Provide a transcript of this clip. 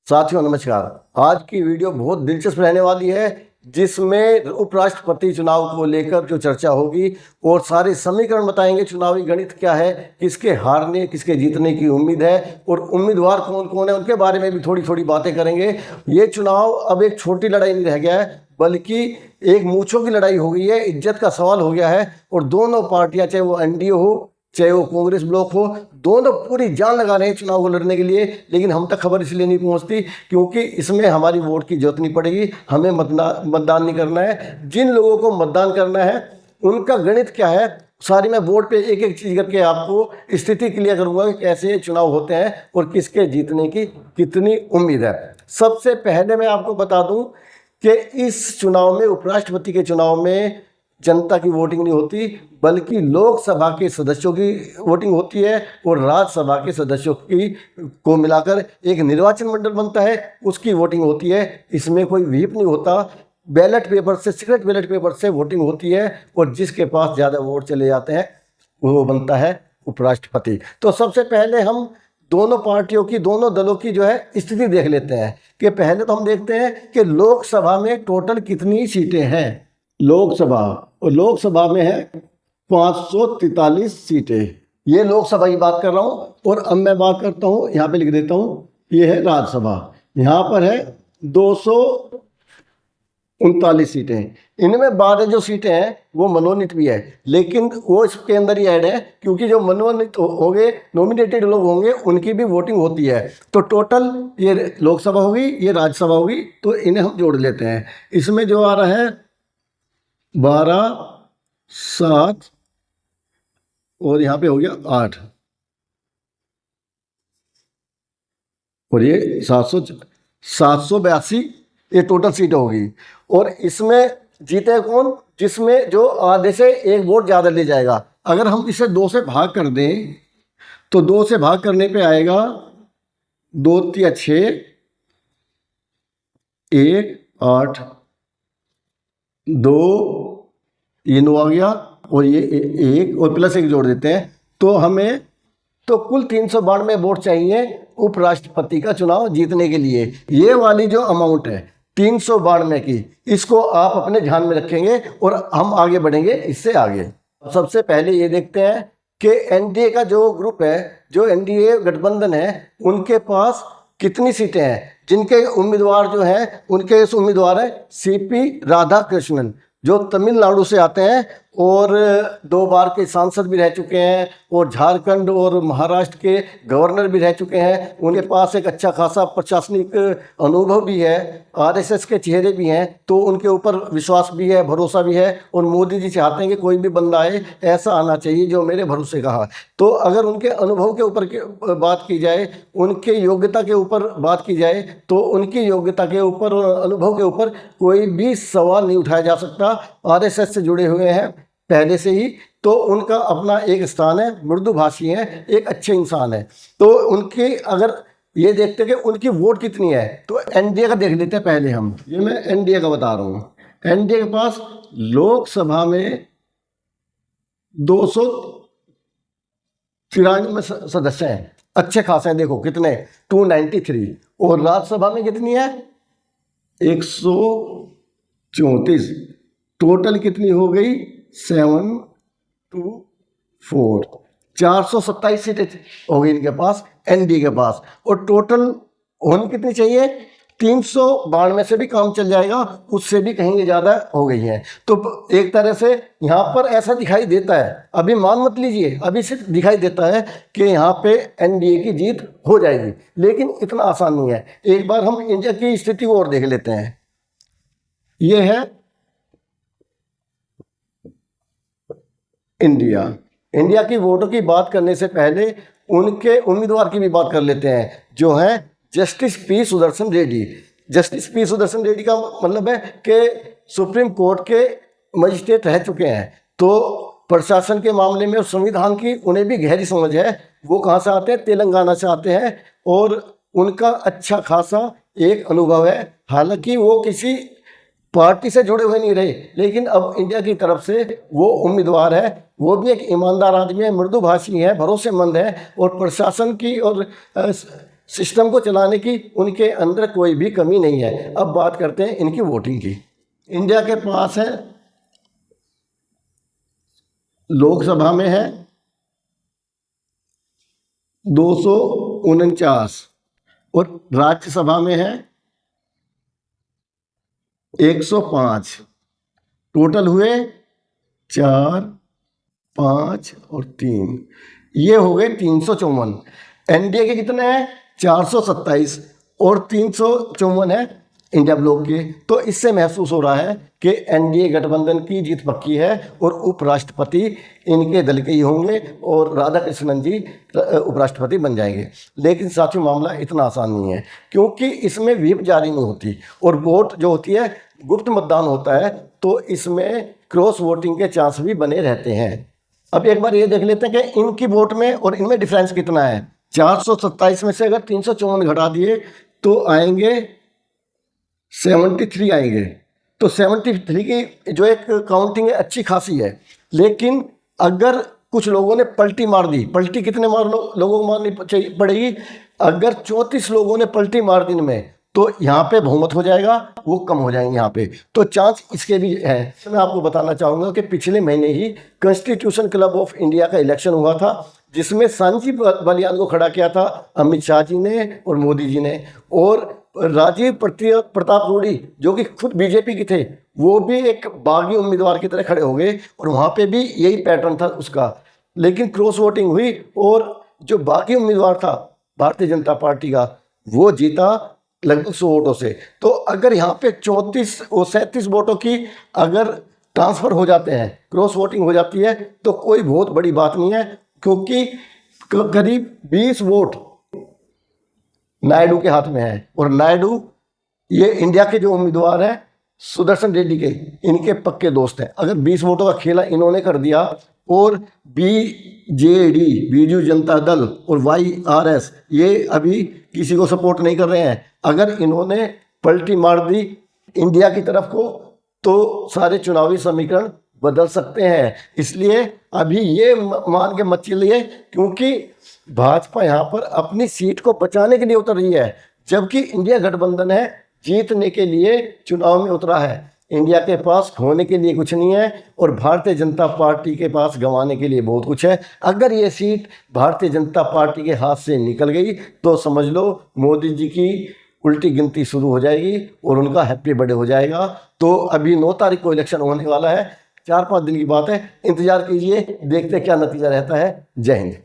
साथियों नमस्कार। आज की वीडियो बहुत दिलचस्प रहने वाली है, जिसमें उपराष्ट्रपति चुनाव को लेकर जो चर्चा होगी और सारे समीकरण बताएंगे। चुनावी गणित क्या है, किसके हारने किसके जीतने की उम्मीद है और उम्मीदवार कौन कौन है, उनके बारे में भी थोड़ी थोड़ी बातें करेंगे। ये चुनाव अब एक छोटी लड़ाई नहीं रह गया है, बल्कि एक मूंछों की लड़ाई हो गई है, इज्जत का सवाल हो गया है। और दोनों पार्टियां, चाहे वो एनडीए हो चाहे वो कांग्रेस ब्लॉक हो, दोनों पूरी जान लगा रहे हैं चुनाव को लड़ने के लिए। लेकिन हम तक खबर इसलिए नहीं पहुंचती क्योंकि इसमें हमारी वोट की जरूरत नहीं पड़ेगी, हमें मतदान नहीं करना है। जिन लोगों को मतदान करना है उनका गणित क्या है, सारी मैं बोर्ड पे एक एक चीज़ करके आपको स्थिति क्लियर करूंगा कि कैसे चुनाव होते हैं और किसके जीतने की कितनी उम्मीद है। सबसे पहले मैं आपको बता दूं कि इस चुनाव में, उपराष्ट्रपति के चुनाव में, जनता की वोटिंग नहीं होती, बल्कि लोकसभा के सदस्यों की वोटिंग होती है और राज्यसभा के सदस्यों की को मिलाकर एक निर्वाचन मंडल बनता है, उसकी वोटिंग होती है। इसमें कोई व्हीप नहीं होता, बैलेट पेपर से, सीक्रेट बैलेट पेपर से वोटिंग होती है और जिसके पास ज़्यादा वोट चले जाते हैं वो बनता है उपराष्ट्रपति। तो सबसे पहले हम दोनों पार्टियों की, दोनों दलों की जो है स्थिति देख लेते हैं कि पहले तो हम देखते हैं कि लोकसभा में टोटल कितनी सीटें हैं। लोकसभा में है 543 सीटें। ये लोकसभा की बात कर रहा हूँ। और अब मैं बात करता हूँ, यहाँ पे लिख देता हूँ, ये है राज्यसभा। यहाँ पर है 239 सीटें। इनमें 12 जो सीटें हैं वो मनोनीत भी है, लेकिन वो इसके अंदर ही ऐड है क्योंकि जो मनोनीत होंगे, नॉमिनेटेड लोग होंगे, उनकी भी वोटिंग होती है। तो टोटल ये लोकसभा होगी, ये राज्यसभा होगी, तो इन्हें हम जोड़ लेते हैं। इसमें जो आ रहा है 12, 7 और यहाँ पे हो गया 8 और ये 782 ये टोटल सीटें होगी। और इसमें जीते कौन? जिसमें जो आधे से एक वोट ज़्यादा ले जाएगा। अगर हम इसे 2 से भाग कर दें तो 2 से भाग करने पे आएगा 2 3 6, 1 8, 2 3 आ गया और ये 1 और प्लस 1 जोड़ देते हैं तो हमें तो कुल 392 वोट चाहिए उपराष्ट्रपति का चुनाव जीतने के लिए। ये वाली जो अमाउंट है 392 की, इसको आप अपने ध्यान में रखेंगे और हम आगे बढ़ेंगे इससे आगे। सबसे पहले ये देखते हैं कि एनडीए का जो ग्रुप है, जो एनडीए गठबंधन है, उनके पास कितनी सीटें हैं। जिनके उम्मीदवार जो हैं, उनके इस उम्मीदवार है सीपी राधाकृष्णन, जो तमिलनाडु से आते हैं और 2 बार के सांसद भी रह चुके हैं और झारखंड और महाराष्ट्र के गवर्नर भी रह चुके हैं। उनके पास एक अच्छा खासा प्रशासनिक अनुभव भी है, आरएसएस के चेहरे भी हैं, तो उनके ऊपर विश्वास भी है, भरोसा भी है। और मोदी जी चाहते हैं कि कोई भी बंदा आए, ऐसा आना चाहिए जो मेरे भरोसे का है। तो अगर उनके अनुभव के ऊपर बात की जाए, उनके योग्यता के ऊपर बात की जाए, तो उनकी योग्यता के ऊपर और अनुभव के ऊपर कोई भी सवाल नहीं उठाया जा सकता। आरएसएस से जुड़े हुए हैं पहले से ही, तो उनका अपना एक स्थान है, मृदुभाषी हैं, एक अच्छे इंसान है। तो उनकी अगर ये देखते हैं कि उनकी वोट कितनी है, तो एनडीए का देख लेते हैं पहले हम। ये मैं एनडीए का बता रहा हूँ। एनडीए के पास लोकसभा में 293 सदस्य हैं, अच्छे खासे हैं। देखो कितने, 293। और राज्यसभा में कितनी है? 134। टोटल कितनी हो गई? 724। 427 सीटें हो गई इनके पास, एनडीए के पास। और टोटल होनी कितनी चाहिए? 392 से भी काम चल जाएगा, उससे भी कहीं ज़्यादा हो गई है। तो एक तरह से यहाँ पर ऐसा दिखाई देता है, अभी मान मत लीजिए, अभी से दिखाई देता है कि यहाँ पे एनडीए की जीत हो जाएगी, लेकिन इतना आसान नहीं है। एक बार हम इंडिया की स्थिति को और देख लेते हैं। ये है इंडिया की वोटों की बात करने से पहले उनके उम्मीदवार की भी बात कर लेते हैं, जो है justice P Sudarshan Reddy. Justice P Sudarshan Reddy का मतलब है कि सुप्रीम कोर्ट के मजिस्ट्रेट रह चुके हैं, तो प्रशासन के मामले में और संविधान की उन्हें भी गहरी समझ है। वो कहाँ से आते हैं? तेलंगाना से आते हैं और उनका अच्छा खासा एक अनुभव है। हालांकि वो किसी पार्टी से जुड़े हुए नहीं रहे, लेकिन अब इंडिया की तरफ से वो उम्मीदवार है। वो भी एक ईमानदार आदमी है, मृदुभाषी है, भरोसेमंद है और प्रशासन की और सिस्टम को चलाने की उनके अंदर कोई भी कमी नहीं है। अब बात करते हैं इनकी वोटिंग की। इंडिया के पास है, लोकसभा में है 249 और राज्यसभा में है 105। टोटल हुए 4, 5 और 3, ये हो गए 354। एनडीए के कितने हैं? 427 और 354 है इंडिया ब्लॉक के। तो इससे महसूस हो रहा है कि एनडीए गठबंधन की जीत पक्की है और उपराष्ट्रपति इनके दल के ही होंगे और राधाकृष्णन जी उपराष्ट्रपति बन जाएंगे। लेकिन साथियों, मामला इतना आसान नहीं है, क्योंकि इसमें व्हिप जारी नहीं होती और वोट जो होती है गुप्त मतदान होता है, तो इसमें क्रॉस वोटिंग के चांस भी बने रहते हैं। अब एक बार ये देख लेते हैं कि इनकी वोट में और इनमें डिफरेंस कितना है। 427 में से अगर 354 घटा दिए तो आएंगे 73 आएंगे। तो 73 की जो एक काउंटिंग है अच्छी खासी है। लेकिन अगर कुछ लोगों ने पलटी मार दी, पलटी कितने लोगों को मारनी पड़ेगी? अगर 34 लोगों ने पलटी मार दी इनमें, तो यहाँ पे बहुमत हो जाएगा, वो कम हो जाएंगे यहाँ पे। तो चांस इसके भी है। मैं आपको बताना चाहूँगा कि पिछले महीने ही कॉन्स्टिट्यूशन क्लब ऑफ इंडिया का इलेक्शन हुआ था, जिसमें सांची बलियान को खड़ा किया था अमित शाह जी ने और मोदी जी ने, और राजीव प्रताप रूडी जो कि खुद बीजेपी के थे, वो भी एक बागी उम्मीदवार की तरह खड़े हो गए और वहाँ पे भी यही पैटर्न था उसका। लेकिन क्रॉस वोटिंग हुई और जो बागी उम्मीदवार था भारतीय जनता पार्टी का, वो जीता लगभग 100 वोटों से। तो अगर यहाँ पे 34 और 37 वोटों की अगर ट्रांसफ़र हो जाते हैं, क्रॉस वोटिंग हो जाती है, तो कोई बहुत बड़ी बात नहीं है, क्योंकि करीब 20 वोट नायडू के हाथ में है। और नायडू ये इंडिया के जो उम्मीदवार हैं सुदर्शन रेड्डी के, इनके पक्के दोस्त हैं। अगर 20 वोटों का खेला इन्होंने कर दिया और बीजेडी बीजू जनता दल और वाईआरएस ये अभी किसी को सपोर्ट नहीं कर रहे हैं, अगर इन्होंने पलटी मार दी इंडिया की तरफ को, तो सारे चुनावी समीकरण बदल सकते हैं। इसलिए अभी ये मान के मत चलिए, क्योंकि भाजपा यहाँ पर अपनी सीट को बचाने के लिए उतर रही है, जबकि इंडिया गठबंधन है जीतने के लिए चुनाव में उतरा है। इंडिया के पास खोने के लिए कुछ नहीं है और भारतीय जनता पार्टी के पास गंवाने के लिए बहुत कुछ है। अगर ये सीट भारतीय जनता पार्टी के हाथ से निकल गई तो समझ लो मोदी जी की उल्टी गिनती शुरू हो जाएगी और उनका हैप्पी बर्थडे हो जाएगा। तो अभी 9 तारीख को इलेक्शन होने वाला है, 4-5 दिन की बात है, इंतजार कीजिए, देखते क्या नतीजा रहता है। जय हिंद।